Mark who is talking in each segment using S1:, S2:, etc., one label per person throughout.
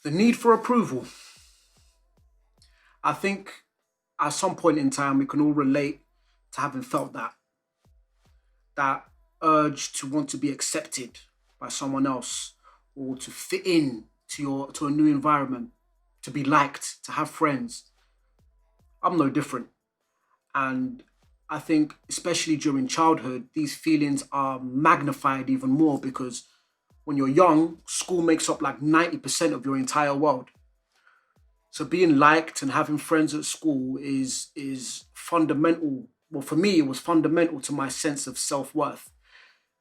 S1: The need for approval. I think at some point in time we can all relate to having felt that urge to want to be accepted by someone else or to fit in to a new environment, to be liked, to have friends. I'm no different. And I think especially during childhood, these feelings are magnified even more because when you're young, school makes up like 90% of your entire world. So being liked and having friends at school is fundamental. Well, for me, it was fundamental to my sense of self-worth.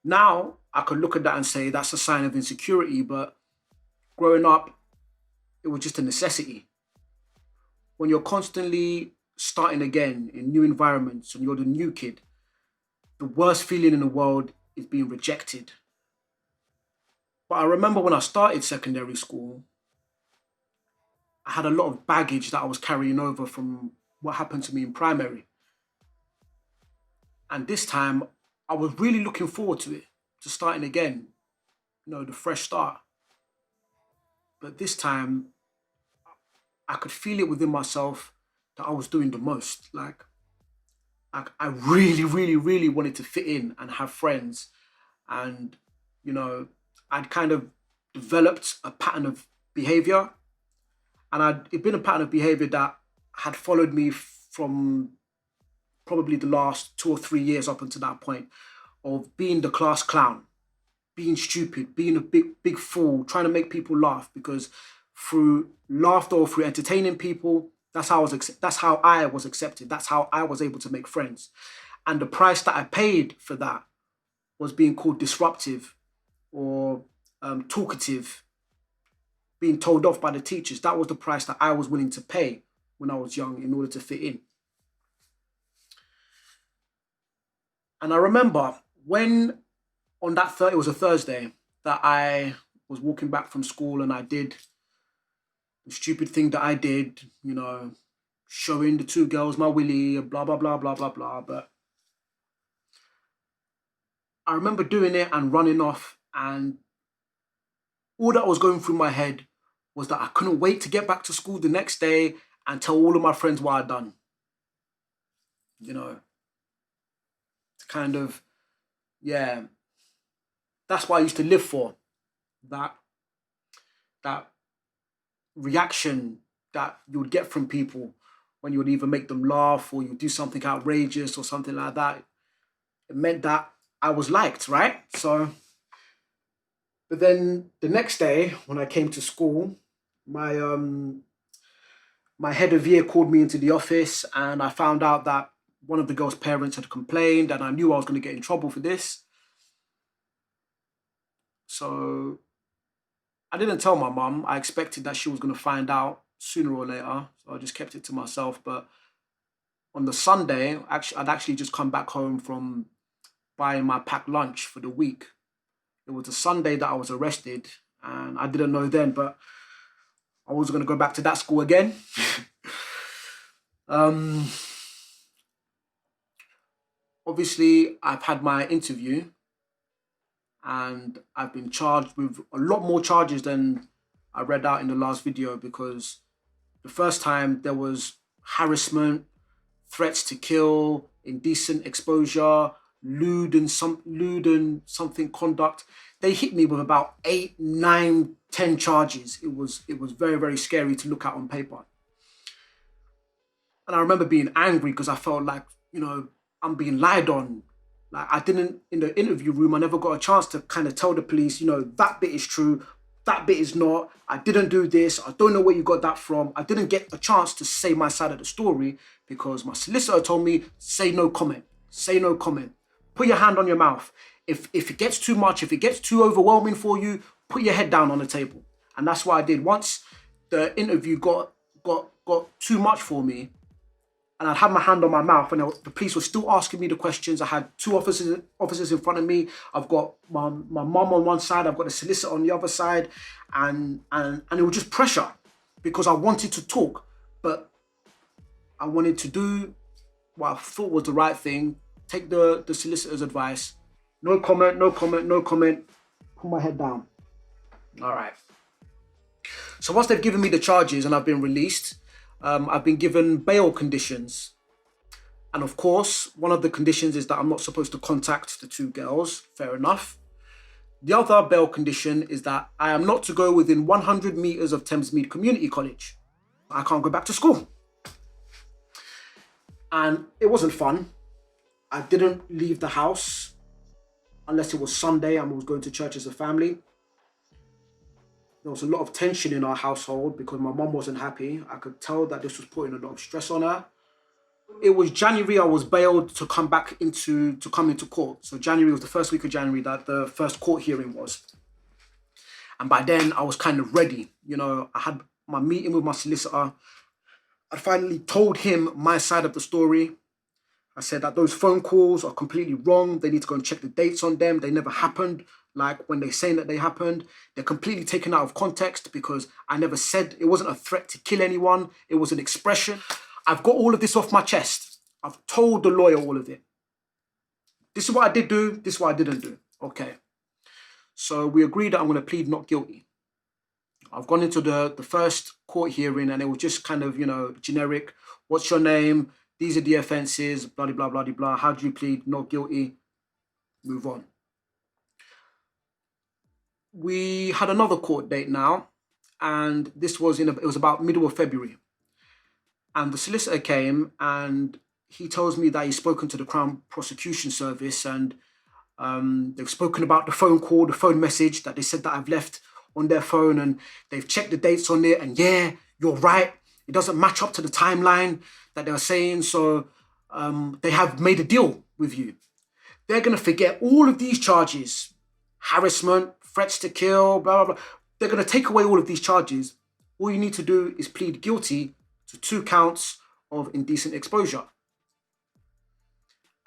S1: Now I could look at that and say that's a sign of insecurity, but growing up, it was just a necessity. When you're constantly starting again in new environments and you're the new kid, the worst feeling in the world is being rejected. But I remember when I started secondary school, I had a lot of baggage that I was carrying over from what happened to me in primary. And this time, I was really looking forward to it, to starting again, the fresh start. But this time, I could feel it within myself that I was doing the most. Like I really, really, really wanted to fit in and have friends. And, you know, I'd kind of developed a pattern of behavior. And it'd been a pattern of behavior that had followed me from probably the last 2 or 3 years up until that point of being the class clown, being stupid, being a big fool, trying to make people laugh because through laughter or through entertaining people, that's how I was accepted. That's how I was able to make friends. And the price that I paid for that was being called disruptive or talkative, being told off by the teachers. That was the price that I was willing to pay when I was young in order to fit in. And I remember when it was a Thursday, that I was walking back from school and I did the stupid thing that I did, showing the two girls my willy and blah, blah, blah, blah, blah, blah. But I remember doing it and running off, and all that was going through my head was that I couldn't wait to get back to school the next day and tell all of my friends what I'd done. To kind of, yeah, that's what I used to live for. That that reaction that you would get from people when you would either make them laugh or you do something outrageous or something like that. It meant that I was liked, right? But then the next day when I came to school, my head of year called me into the office and I found out that one of the girl's parents had complained and I knew I was going to get in trouble for this. So I didn't tell my mum. I expected that she was going to find out sooner or later. So I just kept it to myself. But on the Sunday, I'd actually just come back home from buying my packed lunch for the week. It was a Sunday that I was arrested and I didn't know then, but I was going to go back to that school again. Obviously, I've had my interview and I've been charged with a lot more charges than I read out in the last video because the first time there was harassment, threats to kill, indecent exposure, lewd and something conduct. They hit me with about 8, 9, 10 charges. It was very, very scary to look at on paper. And I remember being angry because I felt like, I'm being lied on. Like in the interview room, I never got a chance to kind of tell the police, that bit is true, that bit is not, I didn't do this, I don't know where you got that from. I didn't get a chance to say my side of the story because my solicitor told me, say no comment, put your hand on your mouth. If it gets too much, if it gets too overwhelming for you, put your head down on the table. And that's what I did. Once the interview got too much for me, and I'd had my hand on my mouth and the police were still asking me the questions. I had two officers in front of me. I've got my mum on one side, I've got the solicitor on the other side. And it was just pressure because I wanted to talk, but I wanted to do what I thought was the right thing, take the solicitor's advice. No comment, no comment, no comment. Put my head down. All right. So once they've given me the charges and I've been released, I've been given bail conditions. And of course, one of the conditions is that I'm not supposed to contact the two girls. Fair enough. The other bail condition is that I am not to go within 100 meters of Thamesmead Community College. I can't go back to school. And it wasn't fun. I didn't leave the house unless it was Sunday and we was going to church as a family. There was a lot of tension in our household because my mum wasn't happy. I could tell that this was putting a lot of stress on her. It was January I was bailed to come into court. So January was the first week of January that the first court hearing was. And by then I was kind of ready. You know, I had my meeting with my solicitor. I finally told him my side of the story. I said that those phone calls are completely wrong. They need to go and check the dates on them. They never happened. Like when they're saying that they happened, they're completely taken out of context because I never said it wasn't a threat to kill anyone. It was an expression. I've got all of this off my chest. I've told the lawyer all of it. This is what I did do. This is what I didn't do. Okay. So we agreed that I'm going to plead not guilty. I've gone into the first court hearing and it was just kind of, you know, generic. What's your name? These are the offences, blah, blah, blah, blah, blah. How do you plead not guilty? Move on. We had another court date now, and this was it was about middle of February. And the solicitor came and he tells me that he's spoken to the Crown Prosecution Service and they've spoken about the phone call, the phone message that they said that I've left on their phone, and they've checked the dates on it, and yeah, you're right. It doesn't match up to the timeline that they were saying. So they have made a deal with you. They're going to forget all of these charges, harassment, threats to kill, blah, blah, blah. They're going to take away all of these charges. All you need to do is plead guilty to 2 counts of indecent exposure.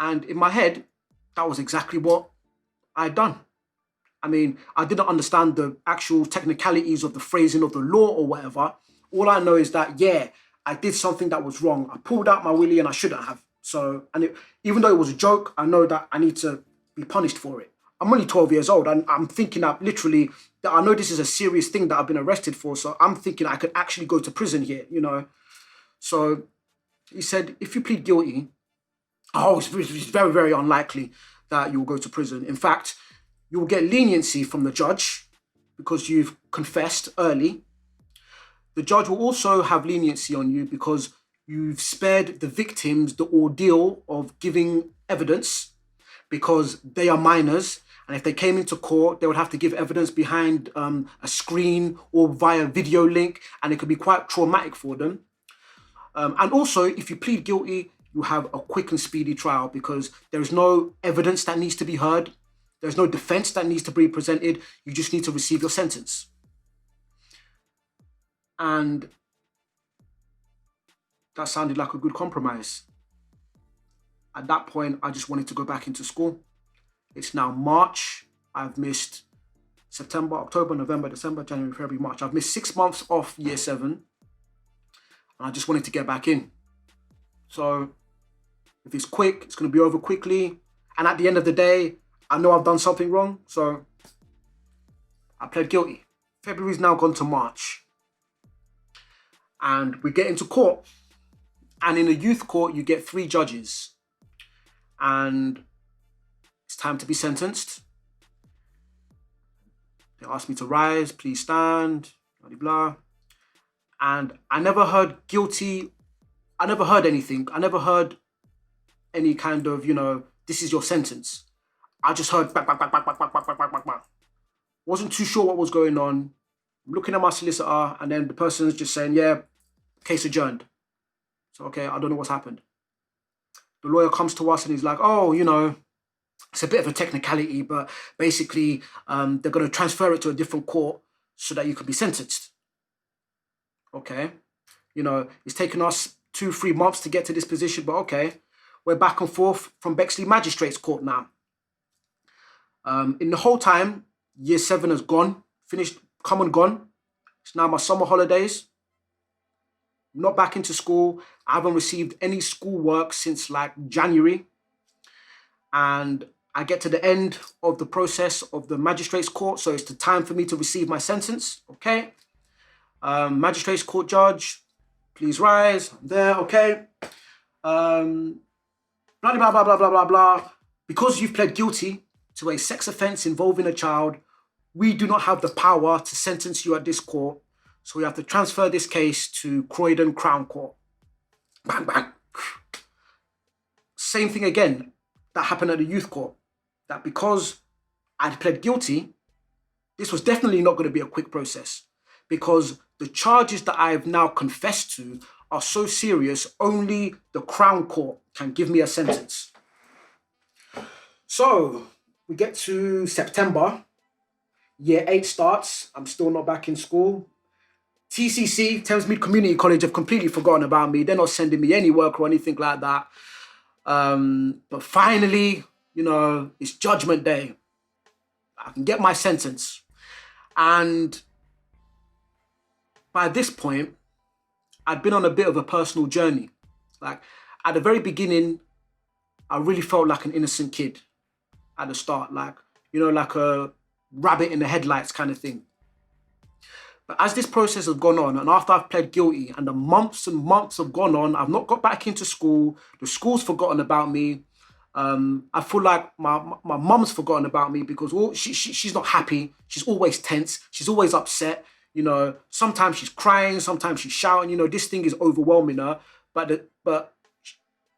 S1: And in my head, that was exactly what I'd done. I mean, I didn't understand the actual technicalities of the phrasing of the law or whatever. All I know is that, yeah, I did something that was wrong. I pulled out my willy and I shouldn't have. So, even though it was a joke, I know that I need to be punished for it. I'm only 12 years old and I'm thinking that literally, that I know this is a serious thing that I've been arrested for. So I'm thinking I could actually go to prison here, you know. So he said, if you plead guilty, it's very, very unlikely that you'll go to prison. In fact, you will get leniency from the judge because you've confessed early. The judge will also have leniency on you because you've spared the victims the ordeal of giving evidence because they are minors. And if they came into court, they would have to give evidence behind a screen or via video link, and it could be quite traumatic for them. And also, if you plead guilty, you have a quick and speedy trial because there is no evidence that needs to be heard. There's no defense that needs to be presented. You just need to receive your sentence. And that sounded like a good compromise. At that point, I just wanted to go back into school. It's now March. I've missed September, October, November, December, January, February, March. I've missed 6 months off year 7. And I just wanted to get back in. So if it's quick, it's going to be over quickly. And at the end of the day, I know I've done something wrong. So I pled guilty. February's now gone to March. And we get into court. And in a youth court, you get 3 judges. And it's time to be sentenced. They asked me to rise, please stand, blah, blah, blah. And I never heard guilty. I never heard anything. I never heard any kind of, this is your sentence. I just heard bang, bang, bang, bang, bang, bang, bang, bang, bang, bang. Wasn't too sure what was going on. I'm looking at my solicitor and then the person's just saying, yeah, case adjourned. So, okay, I don't know what's happened. The lawyer comes to us and he's like, it's a bit of a technicality, but basically they're going to transfer it to a different court so that you can be sentenced. Okay. It's taken us 2-3 months to get to this position, but okay. We're back and forth from Bexley Magistrates Court now. In the whole time, year 7 has gone, finished, come and gone. It's now my summer holidays. I'm not back into school. I haven't received any schoolwork since like January. And I get to the end of the process of the magistrates court. So it's the time for me to receive my sentence. Okay. Magistrates court judge, please rise. I'm there, okay. Blah, blah, blah, blah, blah, blah, blah. Because you've pled guilty to a sex offence involving a child, we do not have the power to sentence you at this court. So we have to transfer this case to Croydon Crown Court. Bang, bang. Same thing again that happened at the youth court. That because I'd pled guilty, this was definitely not going to be a quick process, because the charges that I've now confessed to are so serious, only the Crown Court can give me a sentence. So we get to September, year 8 starts, I'm still not back in school. TCC, Thamesmead Community College, have completely forgotten about me. They're not sending me any work or anything like that. But finally, it's judgment day. I can get my sentence. And by this point, I'd been on a bit of a personal journey. Like, at the very beginning, I really felt like an innocent kid at the start. Like, like a rabbit in the headlights kind of thing. But as this process has gone on, and after I've pled guilty, and the months and months have gone on, I've not got back into school. The school's forgotten about me. I feel like my mum's forgotten about me because she's not happy. She's always tense. She's always upset. Sometimes she's crying. Sometimes she's shouting. This thing is overwhelming her. But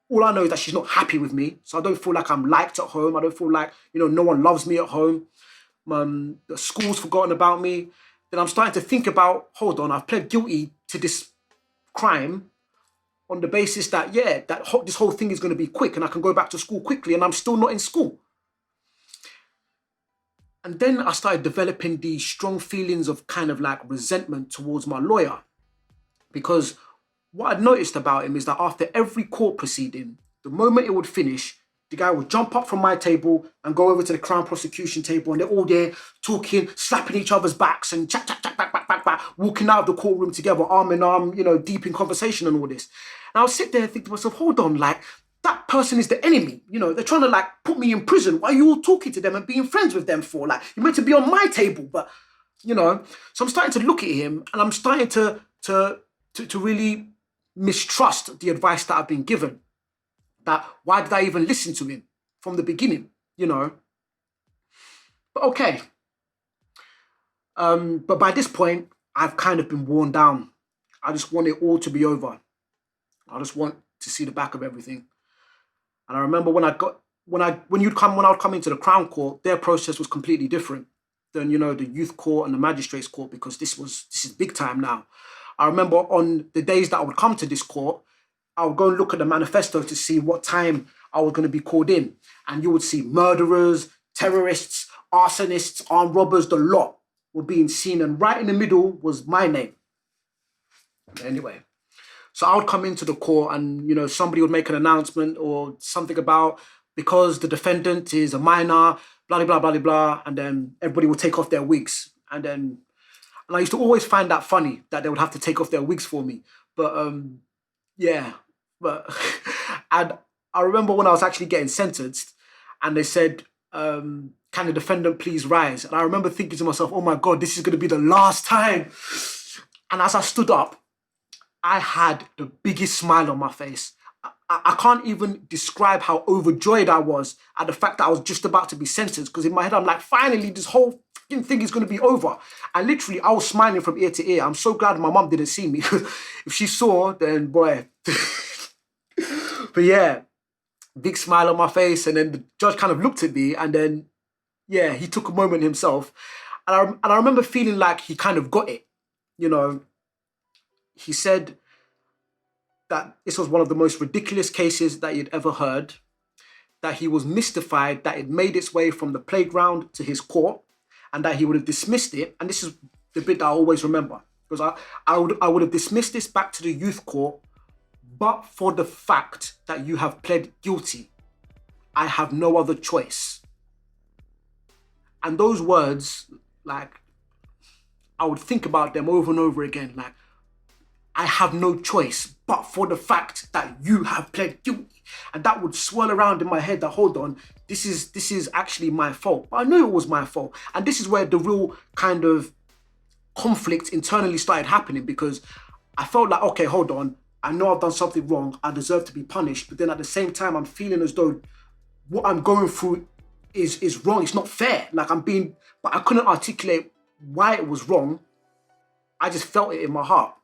S1: all I know is that she's not happy with me. So I don't feel like I'm liked at home. I don't feel like, no one loves me at home. The school's forgotten about me. Then I'm starting to think about, hold on, I've pled guilty to this crime on the basis that, this whole thing is going to be quick and I can go back to school quickly, and I'm still not in school. And then I started developing these strong feelings of kind of like resentment towards my lawyer, because what I'd noticed about him is that after every court proceeding, the moment it would finish, the guy would jump up from my table and go over to the Crown prosecution table, and they're all there talking, slapping each other's backs and chat, back, walking out of the courtroom together, arm in arm, deep in conversation and all this. And I'll sit there and think to myself, hold on, like, that person is the enemy. They're trying to like put me in prison. Why are you all talking to them and being friends with them for? Like, you're meant to be on my table, but, So I'm starting to look at him, and I'm starting to really mistrust the advice that I've been given. That why did I even listen to him from the beginning, But okay. But by this point, I've kind of been worn down. I just want it all to be over. I just want to see the back of everything. And I remember when I would come into the Crown Court, their process was completely different than, the youth court and the magistrates court, because this is big time now. I remember on the days that I would come to this court, I would go and look at the manifesto to see what time I was going to be called in. And you would see murderers, terrorists, arsonists, armed robbers, the lot were being seen. And right in the middle was my name. Anyway, so I would come into the court and, somebody would make an announcement or something about, because the defendant is a minor, blah, blah, blah, blah, blah. And then everybody would take off their wigs. And I used to always find that funny that they would have to take off their wigs for me. But, But and I remember when I was actually getting sentenced, and they said, can the defendant please rise? And I remember thinking to myself, oh my God, this is going to be the last time. And as I stood up, I had the biggest smile on my face. I can't even describe how overjoyed I was at the fact that I was just about to be sentenced, because in my head, I'm like, finally, this whole thing is going to be over. And literally, I was smiling from ear to ear. I'm so glad my mum didn't see me. If she saw, then boy... But yeah, big smile on my face, and then the judge kind of looked at me, and then, he took a moment himself. And I remember feeling like he kind of got it. He said that this was one of the most ridiculous cases that he'd ever heard, that he was mystified that it made its way from the playground to his court, and that he would have dismissed it. And this is the bit that I always remember, because I would have dismissed this back to the youth court, but for the fact that you have pled guilty, I have no other choice. And those words, like, I would think about them over and over again. Like, I have no choice, but for the fact that you have pled guilty. And that would swirl around in my head that, hold on, this is actually my fault. But I knew it was my fault. And this is where the real kind of conflict internally started happening, because I felt like, okay, hold on, I know I've done something wrong, I deserve to be punished, but then at the same time, I'm feeling as though what I'm going through is wrong. It's not fair. Like but I couldn't articulate why it was wrong. I just felt it in my heart.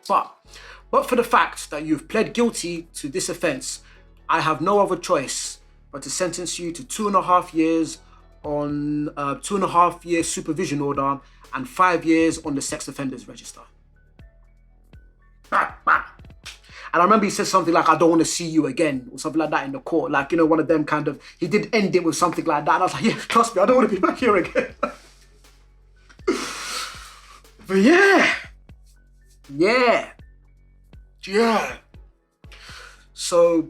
S1: But for the fact that you've pled guilty to this offence, I have no other choice but to sentence you to 2.5 years on 2.5 year supervision order and 5 years on the sex offenders register. Bah, bah. And I remember he said something like, I don't want to see you again, or something like that in the court. Like, you know, one of them kind of, he did end it with something like that. And I was like, yeah, trust me, I don't want to be back here again. But yeah. So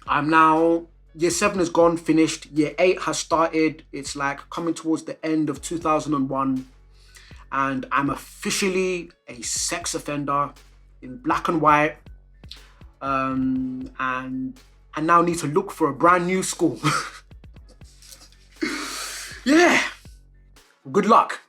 S1: I'm now, year 7 is gone, finished. Year 8 has started. It's like coming towards the end of 2001. And I'm officially a sex offender in black and white. And I now need to look for a brand new school. Yeah. Good luck.